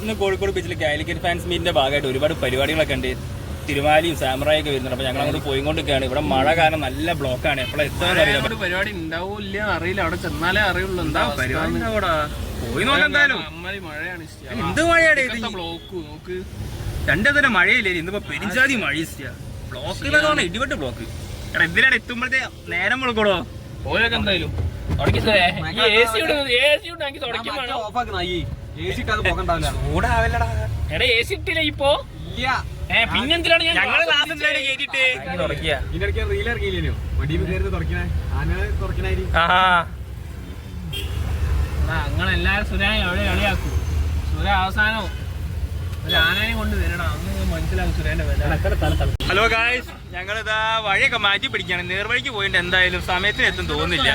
ഇന്ന് കോഴിക്കോട് ബീച്ചിൽ കാലിക്കറ്റ് ഫാൻസ് മീറ്റിന്റെ ഭാഗമായിട്ട് ഒരുപാട് പരിപാടികളൊക്കെ ഉണ്ട്. തിരുമാലിയും സാമറായൊക്കെ വരുന്നുണ്ട്. അപ്പൊ ഞങ്ങൾ അങ്ങോട്ട് പോയിക്കൊണ്ടിരിക്കുകയാണ്. ഇവിടെ മഴ കാരണം നല്ല ബ്ലോക്കാണ്. എപ്പോഴെത്താൻ പരിപാടി ഉണ്ടാവില്ല അറിയില്ല. അവിടെ ചെന്നാലേ അറിയുള്ളൂ. എന്താ പരിപാടി പോയി നോക്കാം. എന്തായാലും മഴയാണ്. എന്ത് മഴയാണ് ബ്ലോക്ക് നോക്ക്. രണ്ടു തന്നെ മഴയില്ലേ, ഇന്നിപ്പോ പെരിഞ്ചാതി മഴ. ബ്ലോക്ക് ഇടിവെട്ട് ബ്ലോക്ക്. എടാ എന്തിനാണ് എത്തുമ്പോഴത്തെ നേരം വിളിക്കോടോ. പോയൊക്കെ എന്തായാലും ഇട്ടില്ല ഇപ്പൊ. പിന്നെന്തിനാണ് ഞങ്ങളെല്ലാരും സുരാനെ എവിടെ കളിയാക്കൂ. സുര അവസാനം ഒരു ആനയെ കൊണ്ട് വരണം. അന്ന് മനസ്സിലാക്കും സുരേന്റെ വില. ഹലോ ഗായ്സ്, ഞങ്ങളിതാ വഴിയൊക്കെ മാറ്റി പിടിക്കാണ്. നേർവഴിക്ക് പോയിട്ട് എന്തായാലും സമയത്തിന് എത്തും തോന്നുന്നില്ല.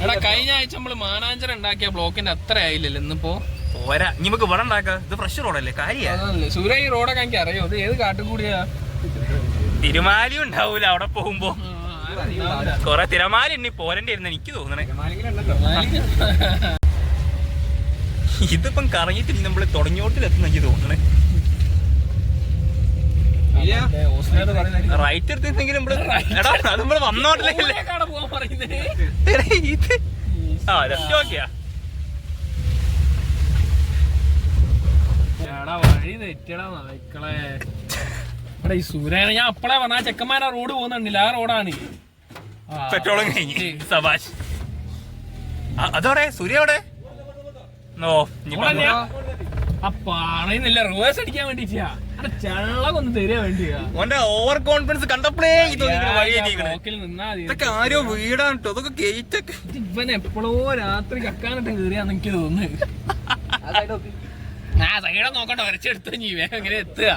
എടാ കഴിഞ്ഞ ആഴ്ച നമ്മള് മാനാഞ്ചർ ഉണ്ടാക്കിയ ബ്ലോക്കിന്റെ അത്ര ആയില്ലല്ലോ ഇന്നിപ്പോ. പോരാ, ഇനി നമുക്ക് ഇവിടെ ഉണ്ടാക്കാം. ഇത് ഫ്രഷ് റോഡല്ലേ, കാര്യല്ലേ. സൂര്യ ഈ റോഡൊക്കെ എനിക്ക് അറിയോ? ഇത് ഏത് കാട്ടുകൂടിയാ? തിരുമാലി ഉണ്ടാവൂല അവിടെ പോകുമ്പോ. കൊറേ തിരമാല ഇനി പോരണ്ടി ഇരുന്ന് എനിക്ക് തോന്നണേ. ഇതിപ്പം കറങ്ങിയിട്ടില്ല, നമ്മള് തുടങ്ങിയോട്ടിലെത്തുന്ന എനിക്ക് തോന്നണേ. റൈറ്റ് എടുത്തെങ്കിലും നമ്മള് വന്നോട്ടില്ലെങ്കിൽ വഴി തെറ്റടാ നായ്ക്കളെ. ഈ സൂര്യ ഞാൻ അപ്പളെ പറഞ്ഞ ചെക്കന്മാരാ റോഡ് പോകുന്നുണ്ടില്ല. ആ റോഡാണ്. പെട്രോളും കഴിഞ്ഞ് സബാഷ്. അതോടെ സൂര്യ അവിടെ പറയുന്നില്ല. റിവേഴ്സ് അടിക്കാൻ വേണ്ടിട്ടാ. ചെള്ളകൊന്ന് തരാൻ വേണ്ടിയാ. ഓന്റെ ഓവർ കോൺഫിഡൻസ് കണ്ടപ്പോഴേ ഇതൊക്കെ ആരോ വീടാണ് കേട്ടോ. ഇതൊക്കെ ഗേറ്റൊക്കെ ഇവൻ എപ്പോഴോ രാത്രി കക്കാനിട്ട് കയറിയാന്ന് എനിക്ക് തോന്നുന്നു. ആ സൈഡ നോക്കണ്ട, വരച്ചെടുത്തു. നീ വേഗം ഇങ്ങനെ എത്തുക.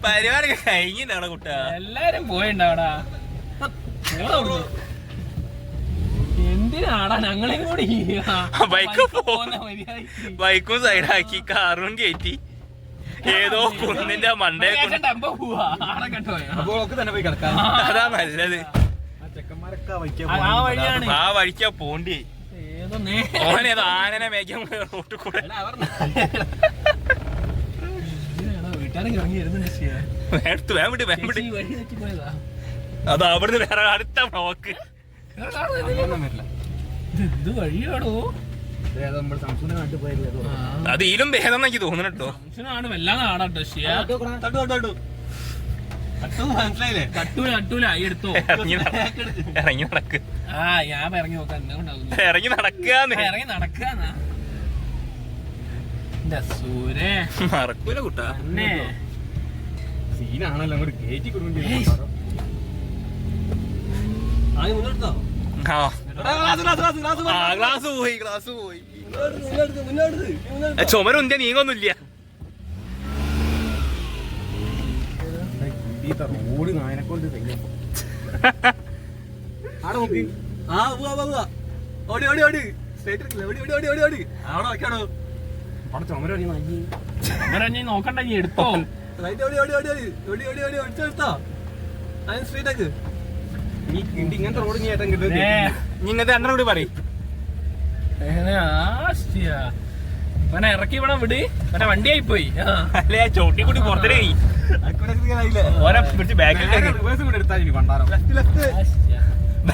പരിപാടിയൊക്കെ കഴിഞ്ഞിട്ടാണ് കുട്ട. എല്ലാരും പോയിണ്ടാടാ. എന്തിനാടാ ഞങ്ങളെ കൂടി ബൈക്കും സൈഡാക്കി കാറും കയറ്റി ഏതോ കുന്നിന്റെ മണ്ടേ അതാ നല്ലത്. ആ വഴിക്കാ പോണ്ടി. ഓനേതോ ആനനെ മേയ്ക്കാൻ റോട്ടിൽ കൂടെ. അത് അവിടുന്ന് വേറെ അടുത്ത ബ്ലോക്ക്. അത് ഇതിലും ഭേദം എനിക്ക് തോന്നുന്നു കേട്ടോ. ഇറങ്ങി നടക്ക്. ഇറങ്ങി നടക്കാന്ന് മറക്കൂല കുട്ടാ. സീനാണല്ലോ അങ്ങോട്ട് കേറ്റി കൊടുക്കും. ഗ്ലാസ് പോയി. ചുമരൊന്തിയ നീങ്ങൊന്നുമില്ല. റോഡ് നായനെക്കൊണ്ട് നോക്കണ്ട, നീ എടുത്തോ. ഇങ്ങനത്തെ റോഡ് ഇങ്ങനത്തെ എണ്ണ കൂടി പറയും. ഇറക്കി ഇവിടെ വിട്. മറ്റേ വണ്ടിയായി പോയി. അല്ലേ ചോട്ടി കൂടി പുറത്തേ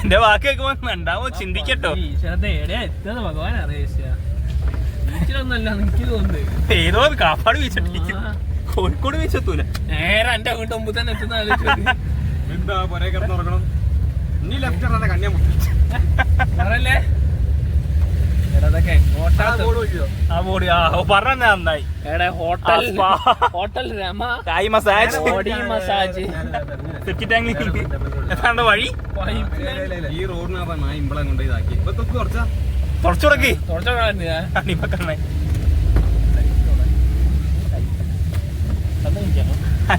എന്റെ വാക്ക് കേൾക്കുമ്പോ ഉണ്ടാവോ ചിന്തിക്കട്ടോ. ഭഗവാൻ അറിയിച്ചൊന്നല്ല എനിക്ക് തോന്നുന്നത്. ഏതോ കാപ്പാട് വീശിട്ടിരിക്കും. കോഴിക്കോട് വീശെത്തൂല. നേരെ എന്റെ വീട്ട് മുമ്പ് തന്നെ എത്തുന്ന എന്താ പൊരേ കിടന്ന് ഉറങ്ങണം. നീ ലെഫ്റ്റ് കന്യാമുട്ടല്ലേ പറഞ്ഞ നന്നായി. ഹോട്ടൽ രമ കായ് മസാജ്, ബോഡി മസാജ്, എത്താണ്ട് വഴി. ഈ റോഡിനാ ഇമ്പളം കൊണ്ട് ഇതാക്കി തുറച്ചുടക്കി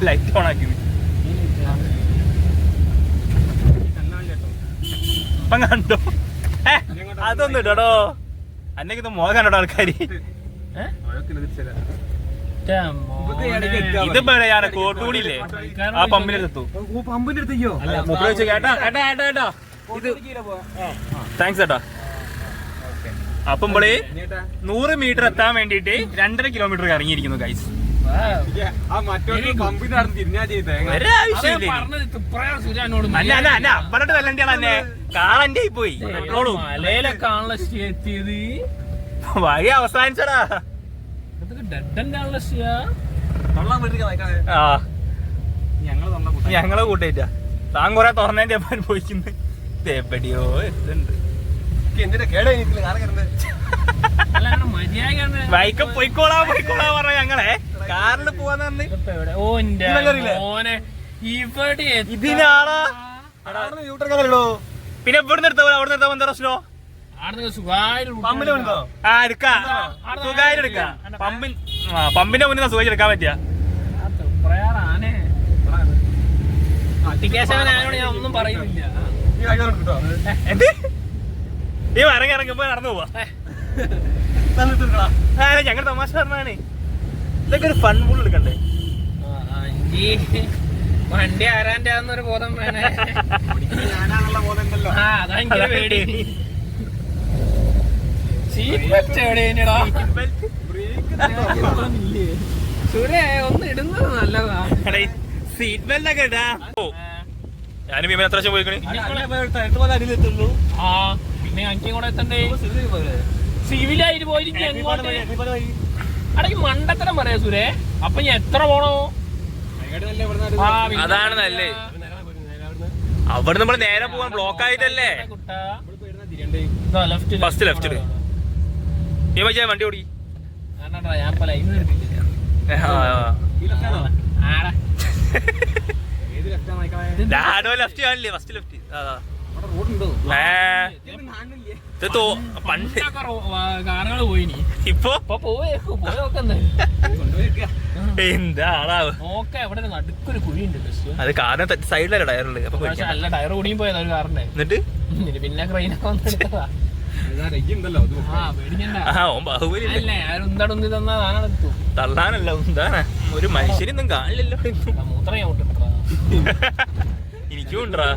ലൈറ്റ് ഓൺ ആക്കി. ഇപ്പം കണ്ടോ? അതൊന്നും ഇടോ. അന്നേക്ക് മുഖം കണ്ടോ ആൾക്കാര്. ഇതിപ്പോ ഞാൻ കോട്ടൂടിയില്ലേ ആ പമ്പിന്റെ അടുത്തു. പമ്പിന്റെ അടുത്തേക്കോ? കേട്ടാ താങ്ക്സ് ചേട്ടാ. അപ്പം നമ്മള് 100 മീറ്റർ എത്താൻ വേണ്ടിട്ട് 2.5 കിലോമീറ്റർ ഇറങ്ങിയിരിക്കുന്നു ഗൈസ്. അപ്പറട്ട് വല്ലണ്ടിയാണ് തന്നെ കാളന്റെ പോയി മലയിലൊക്കെയാണല്ലോ സ്റ്റേ എത്തിയത്. വഴി അവസാനിച്ചടാ. ഞങ്ങളെ കൂട്ടേറ്റാ താൻ കൊറേ തുറന്നതിന്റെ അനുഭവിക്കുന്നത് എവിടെയോ എത്തുണ്ട്. ബൈക്ക് പോയിക്കോളാ പറഞ്ഞ ഞങ്ങളെ കാറിൽ പോവാന്ന് ഇതിനാളാ. പിന്നെ ഇവിടെ നിർത്താ അവിടെ നിർത്താൻ എന്താ പ്രശ്നോ? പമ്പിന്റെ മുന്നിൽ സുഖം എടുക്കാൻ പറ്റിയ ഒന്നും പറയുന്നില്ല. ഈ ഇറങ്ങിപ്പോ നടന്നു പോവാ. ഞങ്ങൾ തമാശ പറഞ്ഞാണ്. ഇതൊക്കെ ഒരു ഫൺ ഫുൾ എടുക്കണ്ടേ? വണ്ടി ആരാന്റെ ഒരു ബോധം വേണേ. അതെനിക്ക് പേടി. ഒന്ന് ഇടുന്നത് നല്ലതാ. സീറ്റ് ബെൽറ്റ് ഒക്കെ ഇടാ. ഞാനും വിമൻ എത്ര വർഷം പോയിക്കണേ. പിന്നെ എനിക്ക് കൂടെ എത്തണ്ടേ? സിവിലായിട്ട് പോയിരിക്കും. അടക്ക് മണ്ടത്തരം പറയാ സുരേ. അപ്പൊ ഞാൻ എത്ര പോണോ? അതാണ് നല്ലേ. അവിടെ നമ്മള് നേരെ പോവാൻ ബ്ലോക്ക് ആയിട്ടല്ലേ. ഫസ്റ്റ് ലെഫ്റ്റ് വണ്ടി ഓടി. ഞാൻ ലൈവ് ലെഫ്റ്റ് കാണില്ലേ? First left. കാറുകള് പോയിനി. ഇപ്പൊ പോയോക്കെ എന്താണാവ്. ഇവിടെ നടുക്കൊരു കുഴിയുണ്ട്. അത് കാറിന് സൈഡിലല്ല ടയറുള്ളത്. അപ്പൊ അല്ല ടയർ കൂടിയും പോയതാ ഒരു കാറിന്റെ. എന്നിട്ട് പിന്നെ ക്രെയിനൊക്കെ വന്നെടുത്തതാ. തള്ളാനല്ല എന്താണ് ഒരു മനുഷ്യനൊന്നും കാണില്ലല്ലോ. എനിക്കും ഉണ്ടാ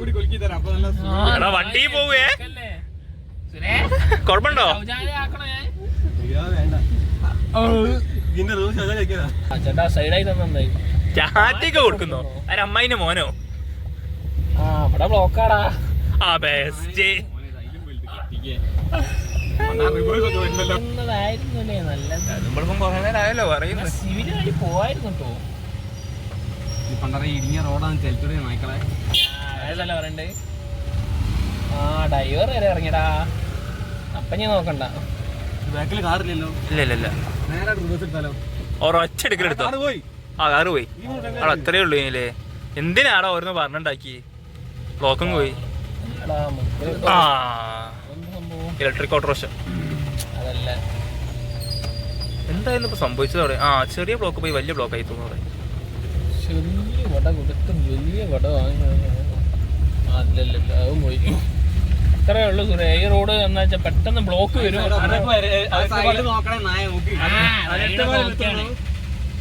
വണ്ടി പോവേ. കൊഴപ്പുണ്ടോ? ചേട്ടാ സൈഡായി തന്നായി. ചാറ്റൊക്കെ കൊടുക്കുന്നോ? അമ്മയിന്റെ മോനോ? ഇവിടെ ബ്ലോക്കാടാ. ആ ബെസ്റ്റ്. നമ്മളിപ്പം കുറെ നേരമായല്ലോ പറയുന്നത്. സിവിലായി പോവായിരുന്നു കേട്ടോ. ഇടിഞ്ഞ റോഡാണ് ചെലത്തൂടെ നായ്ക്കളെ. ഏതല്ല പറയണ്ടേ? ഡ്രൈവർ വരെ ഇറങ്ങിയടാ. അപ്പൊ ഞാൻ നോക്കണ്ട. ബാക്കിൽ കാറില്ലല്ലോ. ഇല്ല നേരെ റിവേഴ്സ് എടുത്താലോ? ഒരൊറ്റ എടുക്കലെടുത്തോ? ആ കാറ് പോയി. അവിടെ അത്രേ ഉള്ളൂ. ഇനിയില്ലേ എന്തിനാടാ ഓരോന്ന് പറഞ്ഞുണ്ടാക്കി. ബ്ലോക്കും പോയി. ആ ഇലക്ട്രിക് ഓട്ടോറിക്ഷ. അതല്ല എന്തായാലും ഇപ്പൊ സംഭവിച്ചത് അവിടെ. ചെറിയ ബ്ലോക്ക് പോയി വലിയ ബ്ലോക്ക് ആയി തോന്നുന്നു. ചെറിയ വട കൊടുത്തും വലിയ വട അല്ലല്ല അതും പോയി. ഇത്രേ ഉള്ളൂ സുരേ. ഈ റോഡ് എന്നാ വെച്ചാൽ പെട്ടെന്ന് ബ്ലോക്ക് വരും.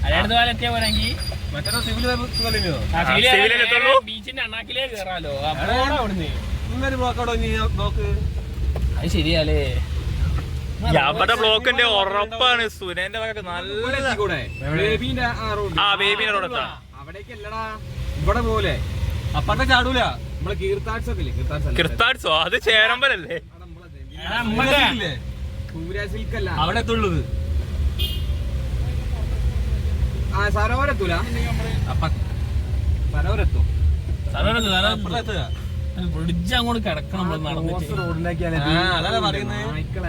അതെടുത്ത് പാലെത്തിയാ പോരെങ്കിൽ ബീച്ചിന്റെ അണ്ണാക്കിലേ കേറാലോ. അവിടുന്ന് അത് ശരിയാലേ. അവിടെ ബ്ലോക്കിന്റെ ഉറപ്പാണ്. സുരേന്റെ ഭാഗത്ത് നല്ല ബേബിന്റെ റോഡെത്താ. അവിടേക്കല്ലടാ ഇവിടെ പോലെ അപ്പത്തെ ചാടൂല. നമ്മളെ കീർത്താഡ്സ് ഒക്കെ ഇല്ലേ? കീർത്താഡ്സോ? അത് ചേരമ്പലല്ലേ? സിൽക്കല്ല അവിടെ എത്തുള്ളത്. സരോവരെത്തൂല. സരോവരെത്തും. ബ്രിഡ്ജ് അങ്ങോട്ട് കിടക്കണം. അതാണ് പറയുന്നത്.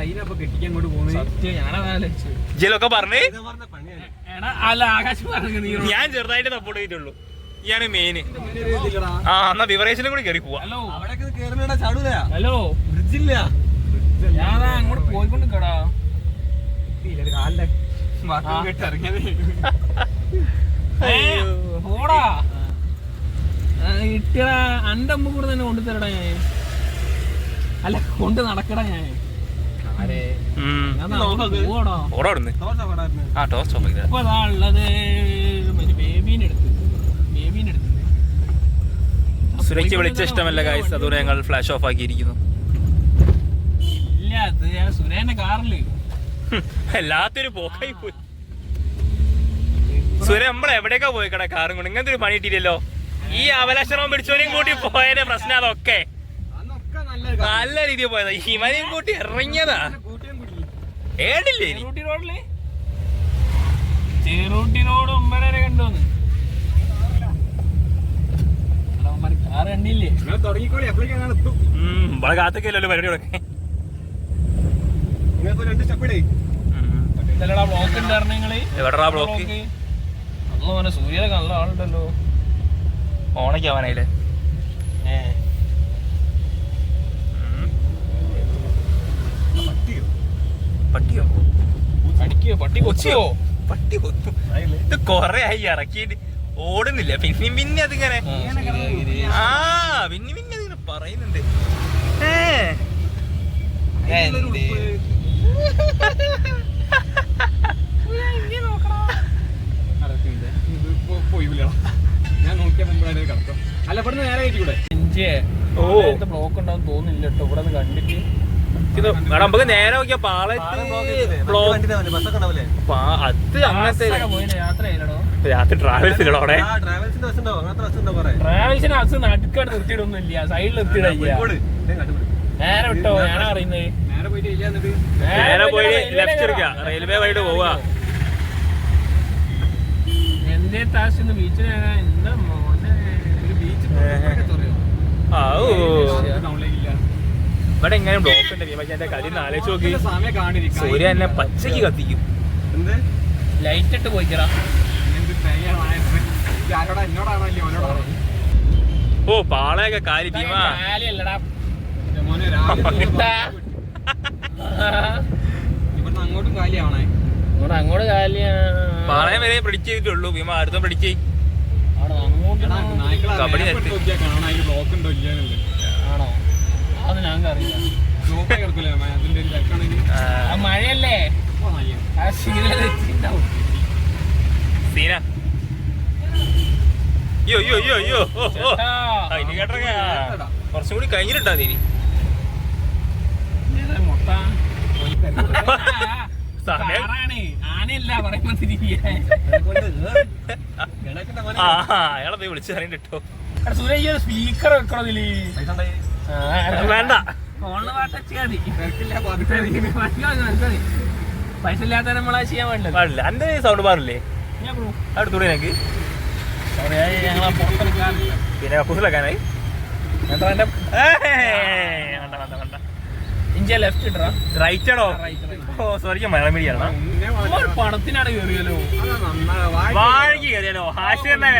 അതിനപ്പൊ കെട്ടിക്കാൻ അങ്ങോട്ട് പോകുന്നത്. ജിലൊക്കെ പറഞ്ഞേ. അല്ല ആകാശം പറഞ്ഞു. ഞാൻ ചെറുതായിട്ട് സപ്പോർട്ട് ചെയ്തിട്ടുള്ളൂ. ഇയാണ് മെയിൻ. എന്നാ വിവറേഷനും കൂടി കയറി പോവാ. ഹലോ ചാടൂല. ഹലോ ബ്രിഡ്ജില്ല. ഞാൻ അങ്ങോട്ട് പോയിക്കൊണ്ട് കേടാ. പോടാ ഇട്ടടാ. അന്റെ അമ്മ കൂടെ തന്നെ കൊണ്ടുതരടാ ഞാൻ. അല്ല കൊണ്ട് നടക്കടാ ഞാൻ. ഇപ്പൊ അതാ ഉള്ളത് ബേബീന്റെ അടുത്ത്. സുരയ്ക്ക് വിളിച്ച ഇഷ്ടമല്ല ഗൈസ്, അതുകൊണ്ട് ഞങ്ങൾ ഫ്ലാഷ് ഓഫ് ആക്കിയിരിക്കുന്നു. ഇല്ല, അത് ഞാൻ സുരേന്റെ കാറില് എല്ലാത്തൊരു പോക്കായി പോയി. സുര നമ്മൾ എവിടെയൊക്കെ പോയിക്കട കാറും കൊണ്ട്. ഇങ്ങനത്തെ ഒരു പണി കിട്ടിയില്ലല്ലോ. ഈ അവലക്ഷണവും പിടിച്ചോനെയും കൂട്ടി പോയതിന്റെ പ്രശ്നം അതൊക്കെ നല്ല രീതിയിൽ പോയതാ. ഹിമനെയും കൂട്ടി ഇറങ്ങിയതാ. ഏടില്ലേ ചെറുട്ടി റോഡ് 9 വരെ കണ്ടോന്ന് കാറ് കണ്ടില്ലേ? ഇവിടെ കാത്തൊക്കെയല്ലോ പരിപാടികളൊക്കെ. ബ്ലോക്ക് ഉണ്ടായിരുന്നു നിങ്ങള് എവിടെടാ ബ്ലോക്ക്? അന്ന് സൂര്യനൊക്കെ നല്ല ആളുണ്ടല്ലോ. ഓണയ്ക്ക് ആവാനായില്ലേ? പട്ടിയോ? അടിക്കോ? പട്ടി കൊച്ചിയോ? പട്ടി കൊത്തു. ഇത് കൊറേ ആയി ഇറക്കിയിട്ട് ഓടുന്നില്ല. പിന്നെ അതിങ്ങനെ പിന്നെ അതിങ്ങനെ പറയുന്നുണ്ട്. ഞാൻ നോക്കിയാൽ അല്ല ഇവിടെ നേരെ കയറ്റിക്കൂടെ? ബ്ലോക്ക് ഉണ്ടാവും തോന്നില്ല കേട്ടോ ഇവിടെ കണ്ടിട്ട്. ഇത് നമുക്ക് നേരെ നോക്കിയാ പാളയത്ത് അങ്ങനത്തെ രാത്രി ട്രാവൽസിലോ അവിടെ ട്രാവൽസിന് അസ് നടുക്കാട് നിർത്തിയിടൊന്നുമില്ല, സൈഡിൽ നിർത്തിയിടില്ല. നേരെ വിട്ടോ, ഞാനാ അറിയുന്നത്. നേരെ പോയി ലെഫ്റ്റ് എടുക്കുക, റെയിൽവേ വൈഡ് പോവാ. എന്റെ താശന്ന് ബീച്ചിൽ എന്താ മോനെ ഇവിടെ എങ്ങനെ ബ്ലോക്ക് ഉണ്ട് ഭീമന്റെ കളി ആലോചിച്ച് നോക്കി. സൂര്യ എന്നെ പച്ചക്ക് കത്തിക്കും. ലൈറ്റ് ഇട്ട് പോയിക്കറാ. ഓ പാളയൊക്കെ കാലി ഭീമ അല്ലടാ അങ്ങോട്ടും കാലിയാവണേ. അങ്ങോട്ട് കാലിയാ. പാളയം വരെ പിടിച്ച് ചെയ്തിട്ടുള്ളൂ. ഭീമ അടുത്തും പിടിച്ച് കബഡി നിർത്തി. ബ്ലോക്ക് ഉണ്ടോ ഇല്ലാന്നല്ലേ? ആണോ? അത് ഞങ്ങൾക്ക് അറിയില്ല. മഴയല്ലേ? സീന അയ്യോ അയ്യോ അയ്യോ അയ്യോ ഇനി കേട്ട കുറച്ചും കൂടി കഴിഞ്ഞിട്ടുണ്ടാ നീ. ആനയല്ല പറയുമ്പോ അയാളെ പോയി വിളിച്ചു അറിയണ്ട കേട്ടോ. സുരേഷ് സ്പീക്കർ വെക്കണതില് വേണ്ട, ഫോണില് പാട്ടച്ചാ മതി. പൈസ ഇല്ലാത്ത നമ്മളാ ചെയ്യാൻ പാടില്ല. എന്റെ സൗണ്ട് പാടില്ലേ? അടുത്തൂടെ എനിക്ക് ഞങ്ങളെ പുറത്തെടുക്കാറില്ല. പിന്നെ കപ്പൂസിലാക്കാനായി ഇഞ്ചിയ ലെഫ്റ്റ് ഇട്ടാ റൈറ്റ് ആണോ? ഓ സോറി, മലയാളം മീഡിയാണ്. പണത്തിനാണ് കയറിയല്ലോ, വാഴക്ക് കയറിയാലോ. ഹാഷിറിനെ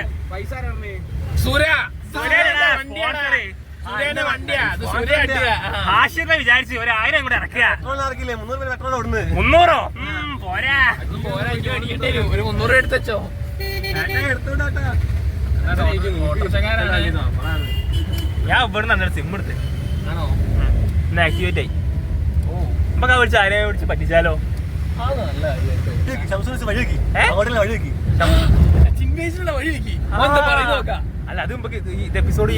ഹാഷിറിനെ വിചാരിച്ചു 1000 കൂടെ ഇറക്കുക. 300 പോരാ. ഒരു 300 എടുത്തോ. ഞാൻ ഇവിടെ നിന്ന് സിം എടുത്ത് ആക്ടിവേറ്റ് ആയി. നമുക്ക് വിളിച്ച് ആരെയും വിളിച്ച് പറ്റിച്ചാലോ? അല്ല അത് നമുക്ക് ഇത് എപ്പിസോഡ്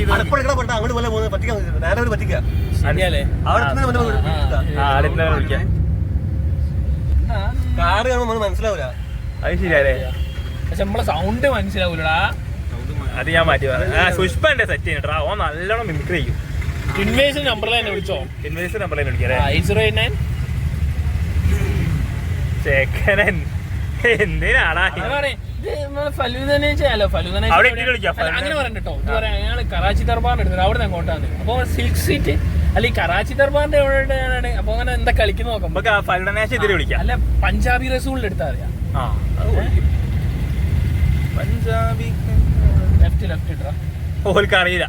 മനസ്സിലാവൂല. അത് ശരിയല്ലേ? പക്ഷെ നമ്മളെ സൗണ്ട് മനസ്സിലാവൂലടാ. അത് ഞാൻ മാറ്റി പറഞ്ഞു. സുഷ്പന്റെ സെറ്റ് ചെയ്യണ്ടാ. ഓ നല്ലോണം മിമിക്രി ചെയ്യും. ഇൻവേഷൻ നമ്പറിൽ തന്നെ വിളിച്ചോ? ഇൻവേഷൻ നമ്പറിൽ തന്നെ വിളിക്കാം. 809 ചേക്കനൻ എന്തിനാടാ ഫലൂദനെ ചെയ്യാലോ. ഫലൂദനെ അങ്ങനെ പറയണ്ടോ. ഇത് പറയാം, ഞങ്ങള് കറാച്ചി ദർബാറിന് എടുത്തത് അവിടെ നിന്ന് അങ്ങോട്ടാണ്. അപ്പൊ സിൽക്ക് സ്ട്രീറ്റ് അല്ലെ കറാച്ചി ദർബാറിന്റെ എവിടെയാണ്. അപ്പൊ അങ്ങനെ എന്താ കളിക്കുന്ന നോക്കാം. വിളിക്കാം. അല്ല പഞ്ചാബി റസൂളിൽ എടുത്താൽ അറിയാം. പഞ്ചാബി ലെഫ്റ്റ് ഇട്ടാ ഓൽക്ക് അറിയില്ല.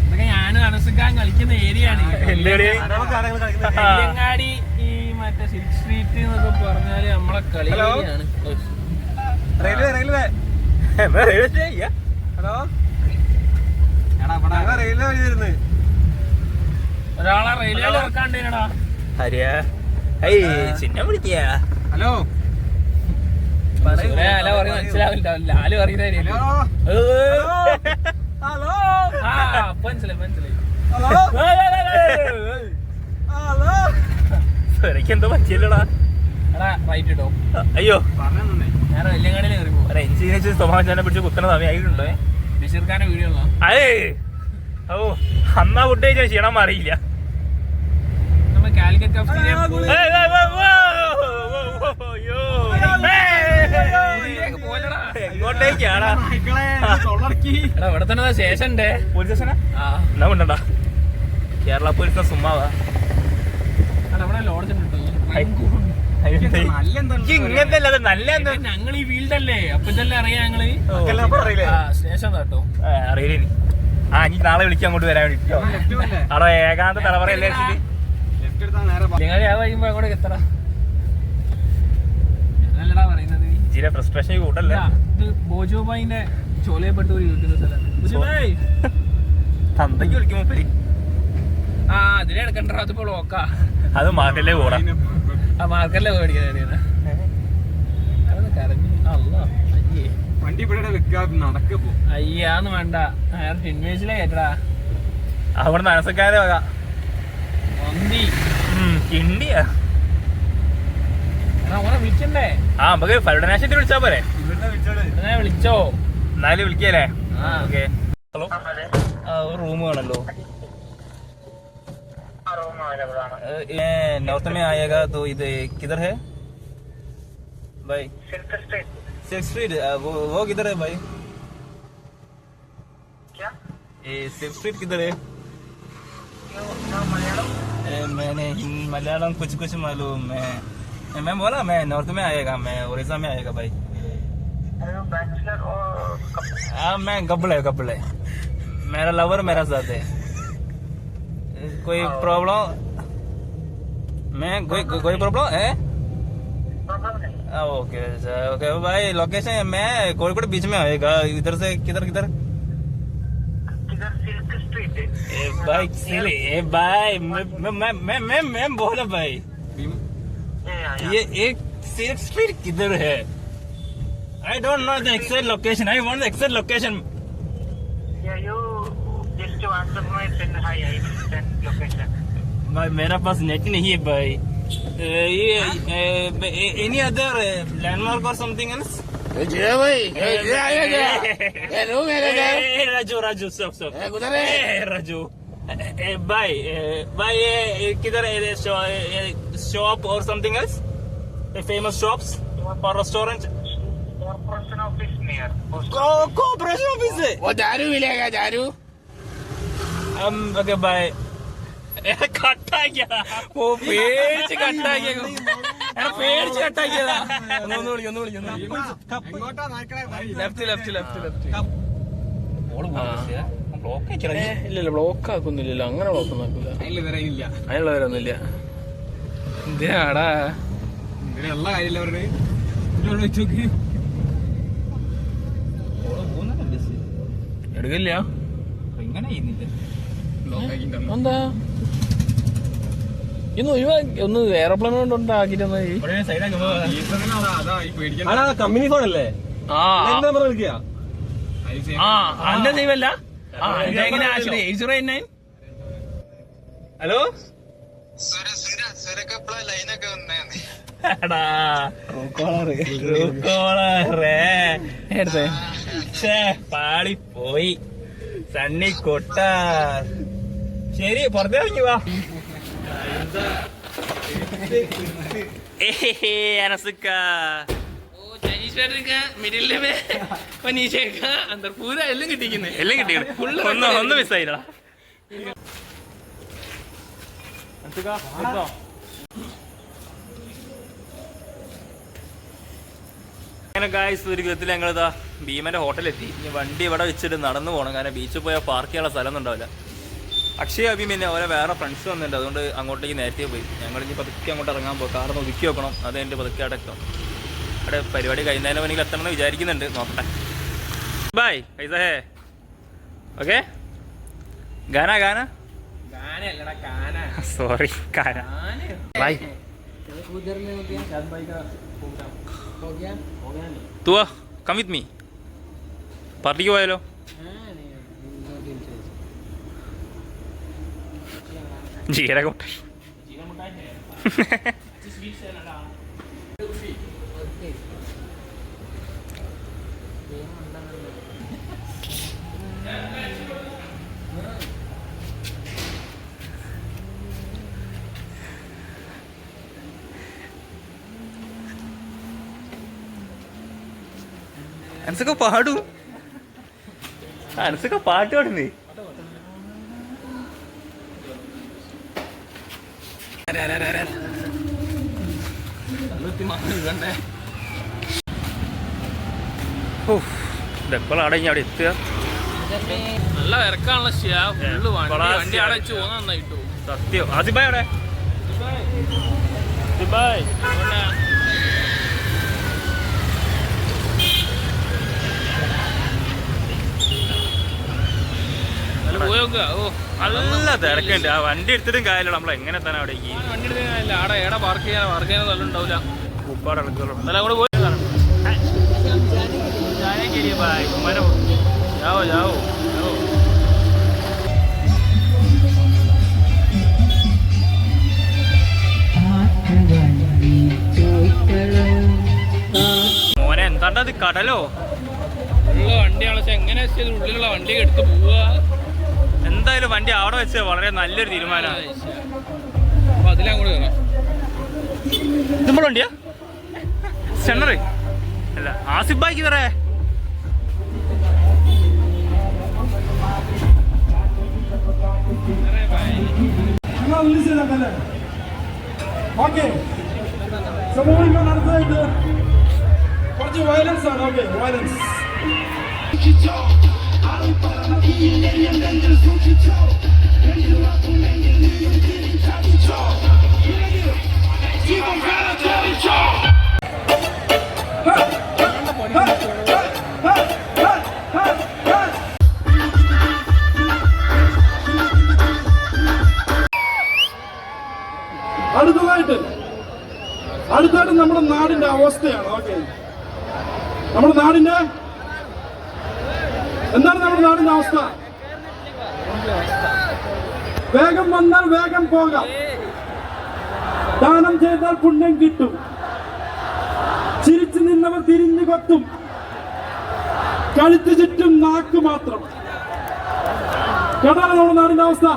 ഇതൊക്കെ ഞാനും അനസുഖാൻ കളിക്കുന്ന ഏരിയ ആണ്. നെല്ലിയങ്ങാടി ഈ മറ്റേ സിൽക്ക് സ്ട്രീറ്റ് എന്നൊക്കെ പറഞ്ഞാല് നമ്മളെ കളിയാണ്. ഒരാളെ റെയിൽവേയിൽ ഇറക്കാണ്ടേനടാ. ചിഹ്നം വിളിക്കുക. ഹലോ അല പറയുന്നത് മനസ്സിലാവില്ല. ആല് പറയുന്ന മനസ്സിലായി. എന്തോ പറ്റിയല്ലോടാ. എടാ റൈറ്റ് ഇട്ടോ. അയ്യോ ഞാൻ വെല്ലിയങ്ങാടിയിൽ കയറി പോകും. എഞ്ചിനെ സ്വഭാവം പിടിച്ച് കുത്തണ സമയമായിട്ടുണ്ടോ? ബഷീർഖാന്റെ വീഡിയോ ഉള്ളോ? അതെ. ഓ അന്നാ ഫുഡ് കഴിച്ചാൽ ക്ഷീണം മാറിയില്ല. നമ്മൾ കാലിക്കറ്റ് എങ്ങോട്ടേക്കാടാ? ഇവിടെ തന്നെ സ്റ്റേഷൻ ഉണ്ട്. പോലീസ് സ്റ്റേഷനാ? എന്നാ കൊണ്ടണ്ടാ കേരള പോലീസിനെ സുമ്മാവാ. അവിടെ ലോഡ്ജ് ഉണ്ട്. ഇങ്ങനത്തെ അല്ലാതെ നല്ല ഞങ്ങൾ ഈ ഫീൽഡല്ലേ, അപ്പൊ ഇതെല്ലാം അറിയാം ഞങ്ങള്. സ്റ്റേഷൻ കേട്ടോ അറിയില്ല. ആ ഇനി നാളെ വിളിക്കാൻ അങ്ങോട്ട് വരാൻ വേണ്ടിട്ടോ. അവിടെ ഏകാന്ത തലവറയല്ലേ കഴിയുമ്പോ അങ്ങോട്ട് എത്തടാ. ഞാനല്ലടാ പറയുന്നത്. ജിലെ ഫ്രസ്ട്രേഷൻ കൂട്ടല്ല. ഇത് ബോജോബായിന്റെ ചോലയപ്പെട്ട ഒരു യൂട്യൂബ് സ്ഥലം. തന്തയ്ക്ക് വിളിക്കുമ്പോ ആ അതിനെ എടുക്കണ്ട. അതിപ്പോ ബ്ലോക്കാ. അത് മാർക്കറ്റിലേ പോടാ. ആ മാർക്കറ്റിലെ മേടിക്കാൻ കരഞ്ഞു. വണ്ടി ഇവിടെ വെക്കാതെ നടക്കപ്പോ. അയ്യാന്ന് വേണ്ട, ടിൻവേസിലെ കേട്ടടാ. അവിടെ മനസ്സക്കാരെ വക വന്തി കിണ്ടിയാ. അവനെ വിളിക്കണ്ടേ? ആ നമുക്ക് ഫലഡനാശത്തിൽ വിളിച്ചാ പോരെ? വിളിച്ചോ? എന്നാലും വിളിക്കല്ലേ? ഓക്കെ. ഹലോ, റൂം വേണല്ലോ. नॉर्थ में आएगा तो इधर किधर है भाई? Silk street. वो किधर है भाई? क्या ये सिल्क स्ट्रीट किधर है? मैंने मलयालम कुछ मालूम है। मैं बोला मैं नॉर्थ में आएगा, मैं उड़ीसा में आएगा भाई। हाँ मैं कपड़े मेरा लवर मेरा साथ है। कोई प्रॉब्लम? मैं कोई प्रॉब्लम है? ओके ओके भाई। लोकेशन मैं कोलकाता बीच में आएगा। इधर से किधर सिल्क स्ट्रीट भाई। भाई मैं बोला भाई ये एक सिल्क स्ट्रीट किधर है? I don't know the exact location. I want the exact location. भाई मेरा पास नेट नहीं है भाई। ये एनी अदर लैंडमार्क और समथिंग एल्स? राजू सब राजू भाई ये किधर शॉप और समथिंग एल्स? फेमस शॉप्स और रेस्टोरेंट? कॉर्पोरेशन ऑफिस है वो। दारू मिलेगा दारू? Okay bye. കട്ടാക്കിയതാ. ഓ പേടിച്ച് കട്ടാക്കിയേക്കോ. പേടിച്ച് കട്ടാക്കിയതാ. ഒന്ന് വിളിക്കും. ഇല്ലല്ലോ ബ്ലോക്ക് ആക്കുന്നില്ലല്ലോ. അങ്ങനെ ബ്ലോക്ക് ഒന്നും ആക്കൂല. അതിനുള്ള വരൊന്നുമില്ല. എന്തിനാടാ ഉള്ള കാര്യമില്ല അവരുടെ. എടുക്കില്ല. ഇങ്ങനെ ചെയ്യുന്നില്ല. എന്താ ഇന്ന് ഒഴിവാക്കി ഒന്ന് എയർപ്ലെയിൻ കൊണ്ട് ആക്കിട്ടൊന്ന്. കമ്പനി ഫോൺ അല്ലേ? വിളിക്കുക അന്റെ ദൈവല്ല. എങ്ങനെ 809? ഹലോ പാളിപ്പോയി സണ്ണി കൊട്ട. ശരി പുറത്തിറങ്ങി വാ. अनसुका चाइनीस मिडिल में नीचे का अंदर पूरा എല്ലാം കിട്ടിക്കുന്നു. എല്ലാം കിട്ടിക്കുന്നു. ഒന്ന് മിസ്സായില്ല. അങ്ങനെ ഗായ്സ് ഒരു വിധത്തിൽ ഞങ്ങളിതാ ഭീമന്റെ ഹോട്ടലെത്തി. ഇനി വണ്ടി ഇവിടെ വെച്ചിട്ട് നടന്നു പോകണം. കാരണം ബീച്ചിൽ പോയാൽ പാർക്ക് ചെയ്യാനുള്ള സ്ഥലമൊന്നും ഉണ്ടാവില്ല. അക്ഷയ അഭി പിന്നെ ഓരോ വേറെ ഫ്രണ്ട്സ് വന്നിട്ടുണ്ട്. അതുകൊണ്ട് അങ്ങോട്ടേക്ക് നേരത്തെ പോയി. ഞങ്ങളിനി പതുക്കെ അങ്ങോട്ട് ഇറങ്ങാൻ പോകും. കാർന്ന് ഒതുക്കി വെക്കണം. അത് എൻ്റെ പതുക്കെ അടക്കണം. അവിടെ പരിപാടി കഴിയുന്നതിന് വേണമെങ്കിൽ എത്തണമെന്ന് വിചാരിക്കുന്നുണ്ട്. നോക്കട്ടെ. ബൈ പൈസ ഹേ. ഓക്കെ ഗാന സോറി ബൈ. തുവാ കം വിത്ത് മീ പാർട്ടിക്ക് പോയാലോ ജീരക മുട്ടായി അനസൊക്കെ പാടും അനസൊക്കെ പാട്ട് പാടുന്നേ ഇതെപ്പോഴാണ് ഇനി അവിടെ എത്തുക നല്ല തിരക്കാണല്ലോ ഫുള്ള് വണ്ടി അവിടെ വെച്ച് പോകുന്ന നന്നായിട്ടു സത്യം ആസിബായ് അവിടെ ദുബായ് നല്ല തിരക്കുണ്ട് ആ വണ്ടി എടുത്തിട്ടും കാര്യമില്ല നമ്മൾ എങ്ങനെ തന്നെ അവിടേക്ക് വണ്ടി എടുത്തില്ല അവിടെ എവിടെ പാർക്ക് ചെയ്യാൻ നല്ല ഉണ്ടാവില്ല ഉപ്പാട് ഇളക്കുള്ളൂ എന്നാലും അങ്ങോട്ട് പോയി ജാവോ ജാവോ മോനെ എന്താണ്ടത് കടലോ ഉള്ള വണ്ടിയാണ് എങ്ങനെ ഉള്ളിലുള്ള വണ്ടി എടുത്ത് പോവുക എന്തായാലും വണ്ടി അവിടെ വെച്ച് വളരെ നല്ലൊരു തീരുമാനമാണ് അപ്പൊ അതിലങ്ങോട്ട് കയറാം നമ്മൾ വണ്ടിയാ സ്റ്റണ്ണറ് അല്ല ആസിബായിക്ക് വേറെ കുറച്ച് വയലൻസ് ആണ് ഓക്കെ വയലൻസ് അടുത്തായിട്ട് നമ്മുടെ നാടിന്റെ അവസ്ഥയാണ് ഓക്കെ നമ്മുടെ നാടിന്റെ എന്താണ് നമ്മുടെ നാടിന്റെ അവസ്ഥ വേഗം വന്നാൽ വേഗം പോകാം ദാനം ചെയ്താൽ പുണ്യം കിട്ടും ചിരിച്ചു നിന്നവർ തിരിഞ്ഞു കൊത്തും കഴുത്തു ചുറ്റും നാക്ക് മാത്രം കേട്ടാണ് നമ്മുടെ നാടിന്റെ അവസ്ഥ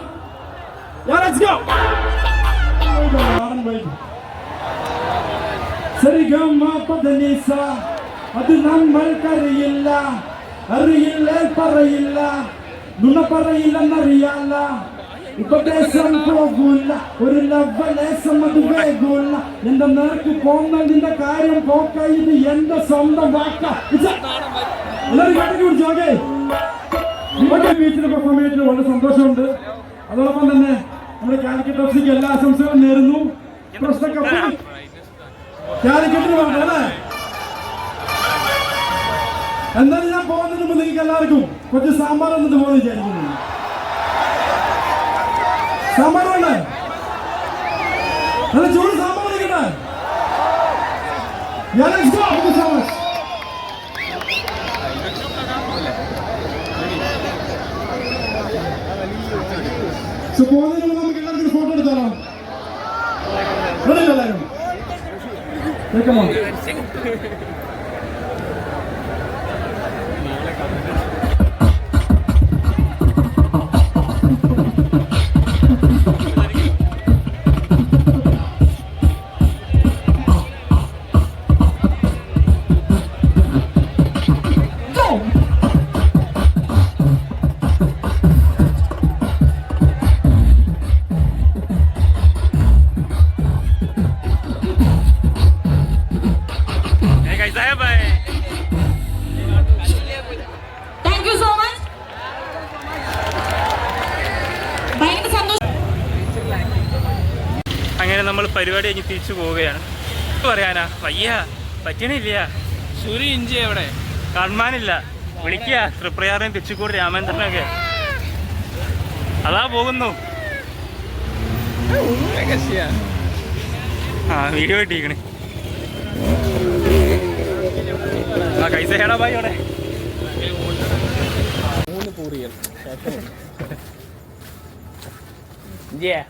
സരിഗമപദനിസ അത് നമ്മൾക്കറിയില്ല അറിയില്ല പറയില്ല നുണ പറയില്ലെന്നറിയാല്ല ഉപദേശം പോകൂല ഒരു ലവലേശം അത് വേഗൂല എന്റെ നേർക്ക് പോന്നാൽ നിന്റെ കാര്യം പോക്ക ഇത് എന്റെ സ്വന്തം വാക്ക എല്ലാവരും കാട്ടി കുടിച്ചോക്കെ ബീച്ചിന്റെ പെർഫോമൻസിന് വളരെ സന്തോഷമുണ്ട് അതോടൊപ്പം തന്നെ നമ്മുടെ കാലിക്കറ്റ് എഫ്സിക്ക് എല്ലാ ആശംസകളും നേരുന്നു പ്രശ്നക്കപ്പ് കാലിക്കറ്റിന് വേണ്ട അല്ലേ എന്തായാലും ഞാൻ പോകുന്നതിന് മുമ്പ് നിങ്ങൾക്ക് എല്ലാവർക്കും കുറച്ച് സാമ്പാർ എന്നിട്ട് പോകുന്നു വിചാരിക്കുന്നു സാമ്പാർ വേണ്ടേ നല്ല ചൂട് സാമ്പാർ കിട്ടെ പോകുന്നതിന് മുമ്പ് നമുക്ക് എല്ലാവർക്കും ഫോട്ടോ എടുത്താലോ എല്ലാവരും അങ്ങനെ നമ്മൾ പരിപാടി കഴിഞ്ഞ് തിരിച്ചു പോവുകയാണ് പറയാനാ വയ്യ പറ്റണില്ല സൂര്യ ഇഞ്ചി എവിടെ കാണാനില്ല വിളിക്കുക തൃപ്രയാറേയും തെച്ചിക്കോട് രാമേന്ദ്രനൊക്കെ അതാ പോകുന്നു വീഡിയോ കിട്ടിയിരിക്കണേ ആ കൈസേടാ ഭായി അവിടെ 3 പൂറികൾ Yeah.